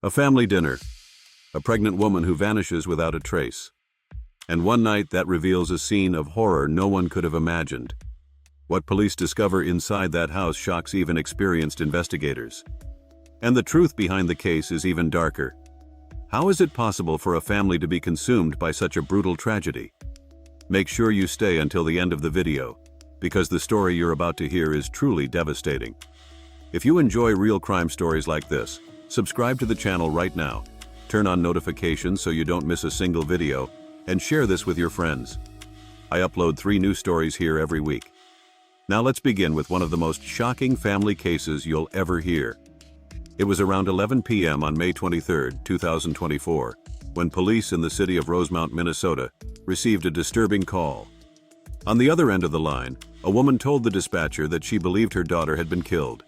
A family dinner, a pregnant woman who vanishes without a trace, and one night that reveals a scene of horror no one could have imagined. What police discover inside that house shocks even experienced investigators. And the truth behind the case is even darker. How is it possible for a family to be consumed by such a brutal tragedy? Make sure you stay until the end of the video, because the story you're about to hear is truly devastating. If you enjoy real crime stories like this, subscribe to the channel right now, turn on notifications so you don't miss a single video, and share this with your friends. I upload 3 new stories here every week. Now let's begin with one of the most shocking family cases you'll ever hear. It was around 11 p.m. on May 23, 2024, when police in the city of Rosemount, Minnesota, received a disturbing call. On the other end of the line, a woman told the dispatcher that she believed her daughter had been killed,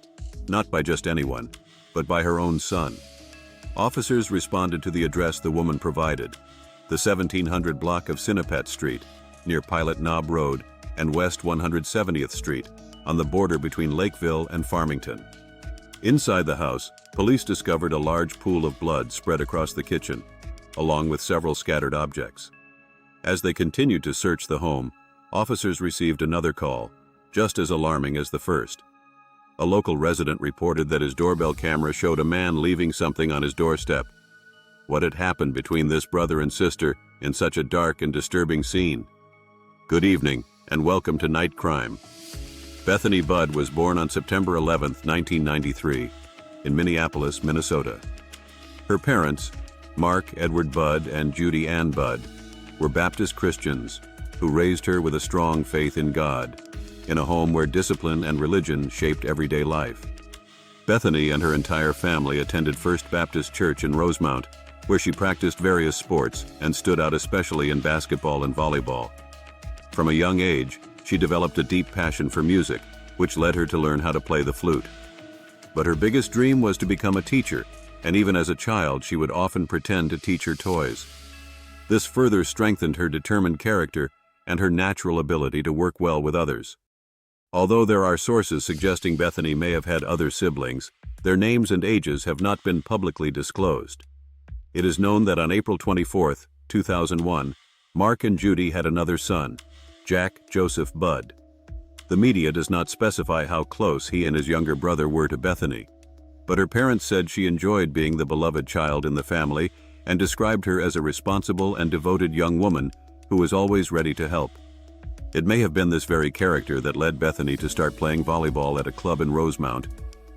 not by just anyone, but by her own son. Officers responded to the address the woman provided, the 1700 block of Sinnipet Street, near Pilot Knob Road and West 170th Street, on the border between Lakeville and Farmington. Inside the house, police discovered a large pool of blood spread across the kitchen, along with several scattered objects. As they continued to search the home, officers received another call, just as alarming as the first. A local resident reported that his doorbell camera showed a man leaving something on his doorstep. What had happened between this brother and sister in such a dark and disturbing scene? Good evening, and welcome to Night Crime. Bethany Budd was born on September 11, 1993, in Minneapolis, Minnesota. Her parents, Mark Edward Budd and Judy Ann Budd, were Baptist Christians who raised her with a strong faith in God, in a home where discipline and religion shaped everyday life. Bethany and her entire family attended First Baptist Church in Rosemount, where she practiced various sports and stood out especially in basketball and volleyball. From a young age, she developed a deep passion for music, which led her to learn how to play the flute. But her biggest dream was to become a teacher, and even as a child, she would often pretend to teach her toys. This further strengthened her determined character and her natural ability to work well with others. Although there are sources suggesting Bethany may have had other siblings, their names and ages have not been publicly disclosed. It is known that on April 24, 2001, Mark and Judy had another son, Jack Joseph Budd. The media does not specify how close he and his younger brother were to Bethany, but her parents said she enjoyed being the beloved child in the family and described her as a responsible and devoted young woman who was always ready to help. It may have been this very character that led Bethany to start playing volleyball at a club in Rosemount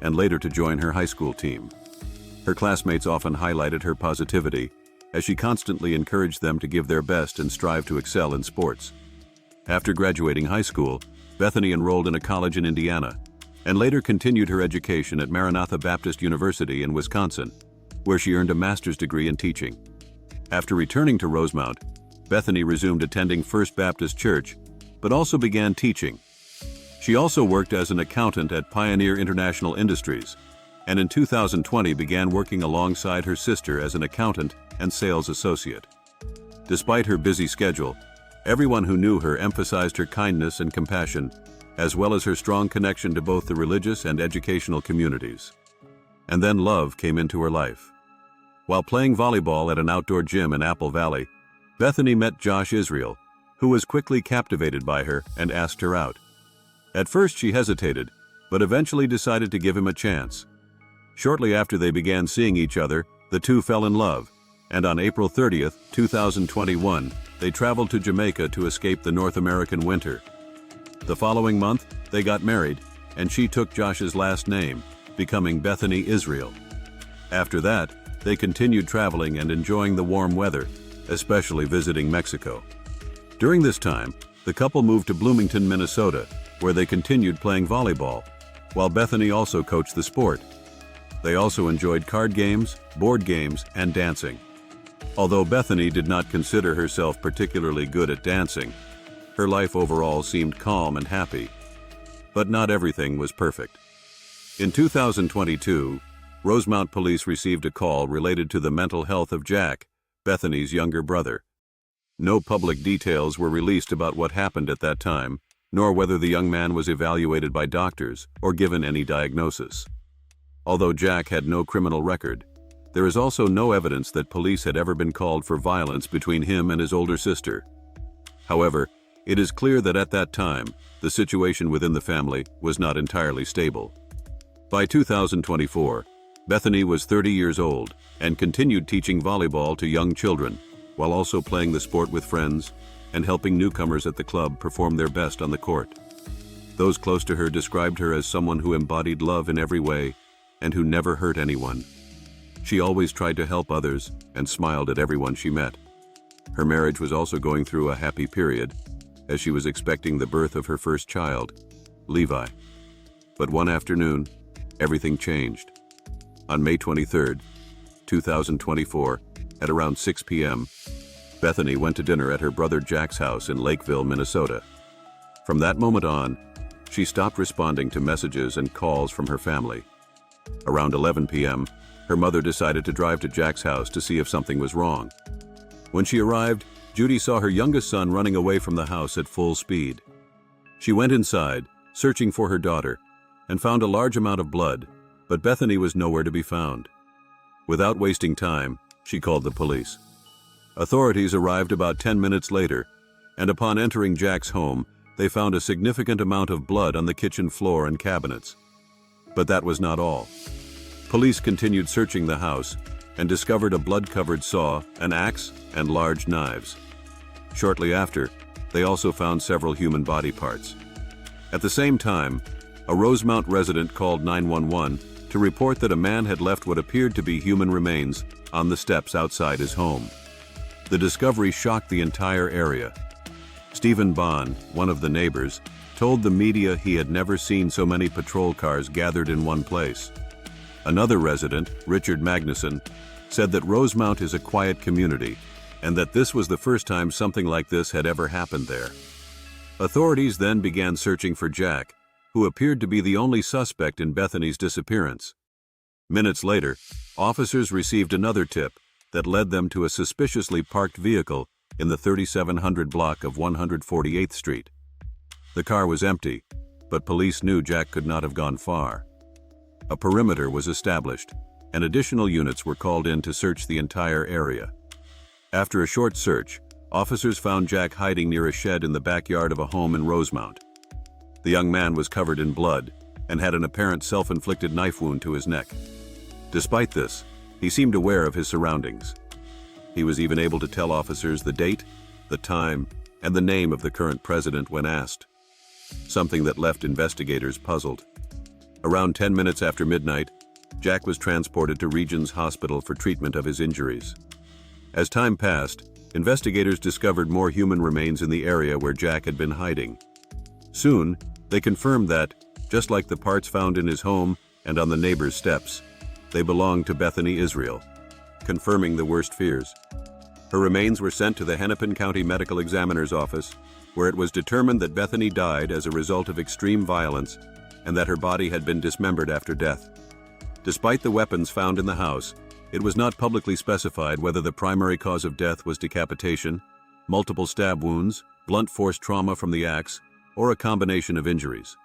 and later to join her high school team. Her classmates often highlighted her positivity as she constantly encouraged them to give their best and strive to excel in sports. After graduating high school, Bethany enrolled in a college in Indiana and later continued her education at Maranatha Baptist University in Wisconsin, where she earned a master's degree in teaching. After returning to Rosemount, Bethany resumed attending First Baptist Church, but also began teaching. She also worked as an accountant at Pioneer International Industries, and in 2020 began working alongside her sister as an accountant and sales associate. Despite her busy schedule, everyone who knew her emphasized her kindness and compassion, as well as her strong connection to both the religious and educational communities. And then love came into her life. While playing volleyball at an outdoor gym in Apple Valley, Bethany met Josh Israel, who was quickly captivated by her and asked her out. At first she hesitated, but eventually decided to give him a chance. Shortly after they began seeing each other, the two fell in love, and on April 30, 2021, they traveled to Jamaica to escape the North American winter. The following month, they got married, and she took Josh's last name, becoming Bethany Israel. After that, they continued traveling and enjoying the warm weather, especially visiting Mexico. During this time, the couple moved to Bloomington, Minnesota, where they continued playing volleyball, while Bethany also coached the sport. They also enjoyed card games, board games, and dancing. Although Bethany did not consider herself particularly good at dancing, her life overall seemed calm and happy. But not everything was perfect. In 2022, Rosemount police received a call related to the mental health of Jack, Bethany's younger brother. No public details were released about what happened at that time, nor whether the young man was evaluated by doctors or given any diagnosis. Although Jack had no criminal record, There is also no evidence that police had ever been called for violence between him and his older sister. However, it is clear that at that time, the situation within the family was not entirely stable. By 2024, Bethany was 30 years old and continued teaching volleyball to young children, while also playing the sport with friends and helping newcomers at the club perform their best on the court. Those close to her described her as someone who embodied love in every way and who never hurt anyone. She always tried to help others and smiled at everyone she met. Her marriage was also going through a happy period, as she was expecting the birth of her first child, Levi. But one afternoon, everything changed. On May 23, 2024, at around 6 p.m., Bethany went to dinner at her brother Jack's house in Lakeville, Minnesota. From that moment on, she stopped responding to messages and calls from her family. Around 11 p.m., her mother decided to drive to Jack's house to see if something was wrong. When she arrived, Judy saw her youngest son running away from the house at full speed. She went inside, searching for her daughter, and found a large amount of blood, but Bethany was nowhere to be found. Without wasting time, she called the police. Authorities arrived about 10 minutes later, and upon entering Jack's home, they found a significant amount of blood on the kitchen floor and cabinets. But that was not all. Police continued searching the house and discovered a blood-covered saw, an axe, and large knives. Shortly after, they also found several human body parts. At the same time, a Rosemount resident called 911 to report that a man had left what appeared to be human remains on the steps outside his home. The discovery shocked the entire area. Stephen Bond, one of the neighbors, told the media he had never seen so many patrol cars gathered in one place. Another resident, Richard Magnuson, said that Rosemount is a quiet community and that this was the first time something like this had ever happened there. Authorities then began searching for Jack, who appeared to be the only suspect in Bethany's disappearance. Minutes later, officers received another tip that led them to a suspiciously parked vehicle in the 3700 block of 148th Street. The car was empty, but police knew Jack could not have gone far. A perimeter was established, and additional units were called in to search the entire area. After a short search, officers found Jack hiding near a shed in the backyard of a home in Rosemount. The young man was covered in blood and had an apparent self-inflicted knife wound to his neck. Despite this, he seemed aware of his surroundings. He was even able to tell officers the date, the time, and the name of the current president when asked, something that left investigators puzzled. Around 10 minutes after midnight, Jack was transported to Regions Hospital for treatment of his injuries. As time passed, investigators discovered more human remains in the area where Jack had been hiding. Soon, they confirmed that, just like the parts found in his home and on the neighbor's steps, they belonged to Bethany Israel, confirming the worst fears. Her remains were sent to the Hennepin County Medical Examiner's office, where it was determined that Bethany died as a result of extreme violence and that her body had been dismembered after death. Despite the weapons found in the house, it was not publicly specified whether the primary cause of death was decapitation, multiple stab wounds, blunt force trauma from the axe, or a combination of injuries.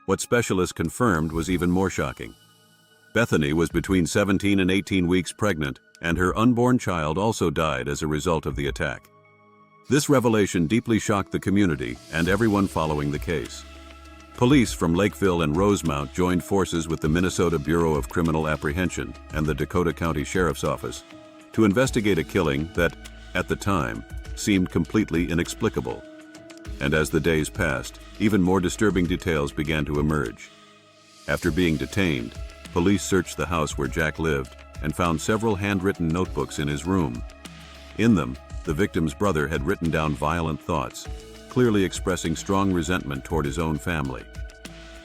What specialists confirmed was even more shocking. Bethany was between 17 and 18 weeks pregnant, and her unborn child also died as a result of the attack. This revelation deeply shocked the community and everyone following the case. Police from Lakeville and Rosemount joined forces with the Minnesota Bureau of Criminal Apprehension and the Dakota County Sheriff's Office to investigate a killing that, at the time, seemed completely inexplicable. And as the days passed, even more disturbing details began to emerge. After being detained, police searched the house where Jack lived and found several handwritten notebooks in his room. In them, the victim's brother had written down violent thoughts, clearly expressing strong resentment toward his own family.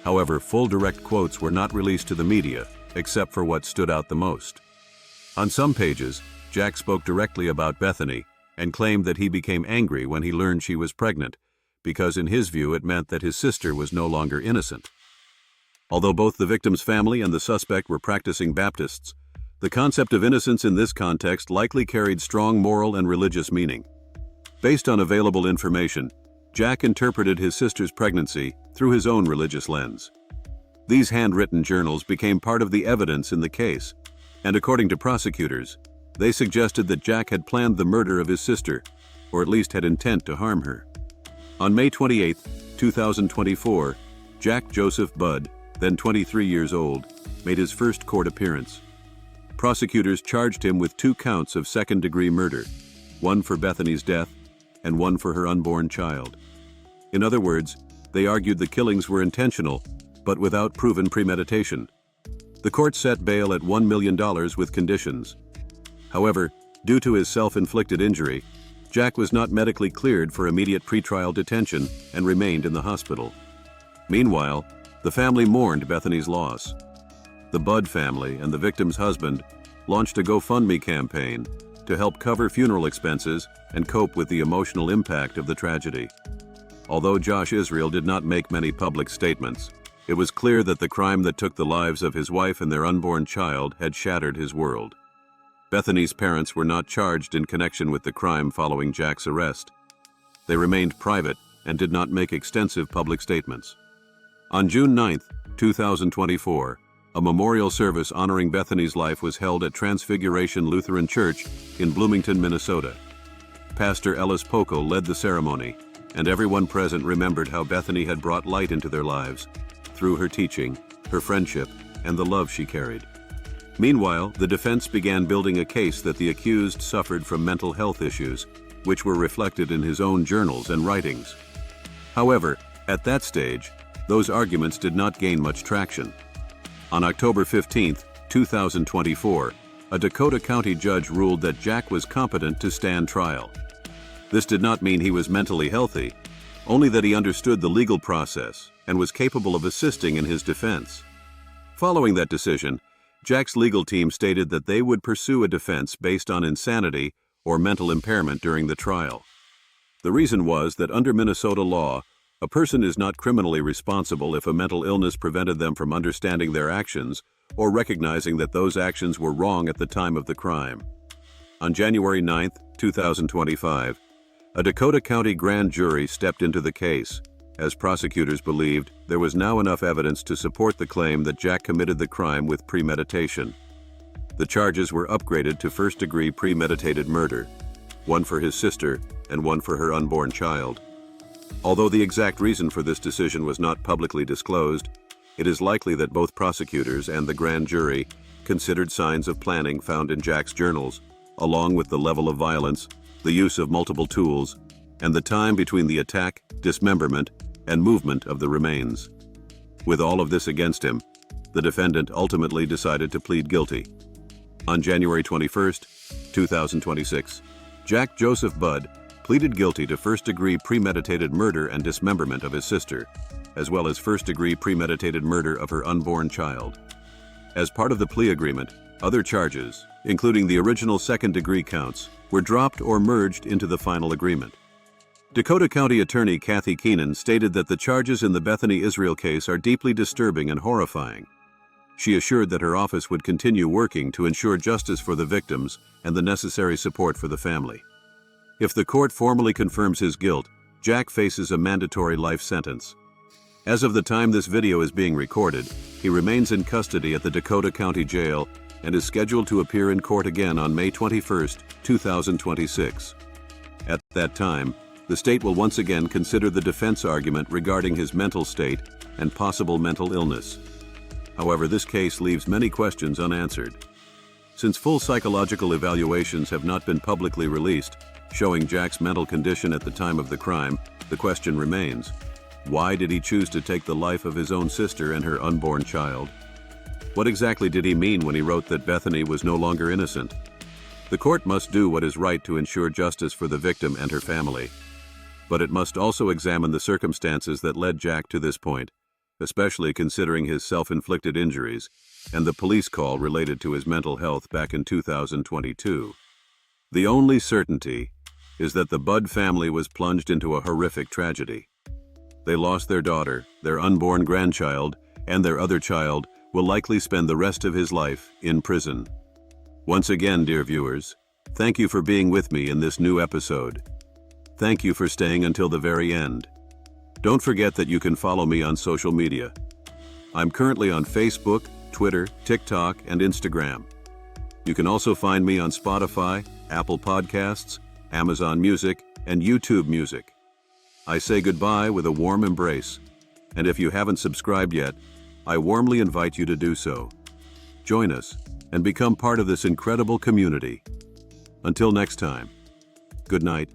However, full direct quotes were not released to the media, except for what stood out the most. On some pages, Jack spoke directly about Bethany and claimed that he became angry when he learned she was pregnant, because in his view it meant that his sister was no longer innocent. Although both the victim's family and the suspect were practicing Baptists, the concept of innocence in this context likely carried strong moral and religious meaning. Based on available information, Jack interpreted his sister's pregnancy through his own religious lens. These handwritten journals became part of the evidence in the case, And according to prosecutors, they suggested that Jack had planned the murder of his sister, or at least had intent to harm her. On May 28, 2024, Jack Joseph Budd, then 23 years old, made his first court appearance. Prosecutors charged him with 2 counts of second-degree murder, one for Bethany's death and one for her unborn child. In other words, they argued the killings were intentional, but without proven premeditation. The court set bail at $1 million with conditions. However, due to his self-inflicted injury, Jack was not medically cleared for immediate pretrial detention and remained in the hospital. Meanwhile, the family mourned Bethany's loss. The Budd family and the victim's husband launched a GoFundMe campaign to help cover funeral expenses and cope with the emotional impact of the tragedy. Although Josh Israel did not make many public statements, it was clear that the crime that took the lives of his wife and their unborn child had shattered his world. Bethany's parents were not charged in connection with the crime following Jack's arrest. They remained private and did not make extensive public statements. On June 9, 2024, a memorial service honoring Bethany's life was held at Transfiguration Lutheran Church in Bloomington, Minnesota. Pastor Ellis Pokel led the ceremony, and everyone present remembered how Bethany had brought light into their lives through her teaching, her friendship, and the love she carried. Meanwhile, the defense began building a case that the accused suffered from mental health issues, which were reflected in his own journals and writings. However, at that stage, those arguments did not gain much traction. On October 15, 2024, a Dakota County judge ruled that Jack was competent to stand trial. This did not mean he was mentally healthy, only that he understood the legal process and was capable of assisting in his defense. Following that decision, Jack's legal team stated that they would pursue a defense based on insanity or mental impairment during the trial. The reason was that under Minnesota law, a person is not criminally responsible if a mental illness prevented them from understanding their actions or recognizing that those actions were wrong at the time of the crime. On January 9, 2025, a Dakota County grand jury stepped into the case, as prosecutors believed there was now enough evidence to support the claim that Jack committed the crime with premeditation. The charges were upgraded to first-degree premeditated murder, one for his sister and one for her unborn child. Although the exact reason for this decision was not publicly disclosed, it is likely that both prosecutors and the grand jury considered signs of planning found in Jack's journals, along with the level of violence, the use of multiple tools, and the time between the attack, dismemberment, and movement of the remains. With all of this against him, the defendant ultimately decided to plead guilty. On January 21, 2026, Jack Joseph Budd pleaded guilty to first-degree premeditated murder and dismemberment of his sister, as well as first-degree premeditated murder of her unborn child. As part of the plea agreement, other charges, including the original second-degree counts, were dropped or merged into the final agreement. Dakota County Attorney Kathy Keenan stated that the charges in the Bethany Israel case are deeply disturbing and horrifying. She assured that her office would continue working to ensure justice for the victims and the necessary support for the family. If the court formally confirms his guilt, Jack faces a mandatory life sentence. As of the time this video is being recorded, he remains in custody at the Dakota County Jail and is scheduled to appear in court again on May 21, 2026. At that time, the state will once again consider the defense argument regarding his mental state and possible mental illness. However, this case leaves many questions unanswered. Since full psychological evaluations have not been publicly released, showing Jack's mental condition at the time of the crime, the question remains: why did he choose to take the life of his own sister and her unborn child? What exactly did he mean when he wrote that Bethany was no longer innocent? The court must do what is right to ensure justice for the victim and her family. But it must also examine the circumstances that led Jack to this point, especially considering his self-inflicted injuries and the police call related to his mental health back in 2022. The only certainty is that the Budd family was plunged into a horrific tragedy. They lost their daughter, their unborn grandchild, and their other child will likely spend the rest of his life in prison. Once again, dear viewers, thank you for being with me in this new episode. Thank you for staying until the very end. Don't forget that you can follow me on social media. I'm currently on Facebook, Twitter, TikTok, and Instagram. You can also find me on Spotify, Apple Podcasts, Amazon Music, and YouTube Music. I say goodbye with a warm embrace, and if you haven't subscribed yet, I warmly invite you to do so. Join us and become part of this incredible community. Until next time, good night.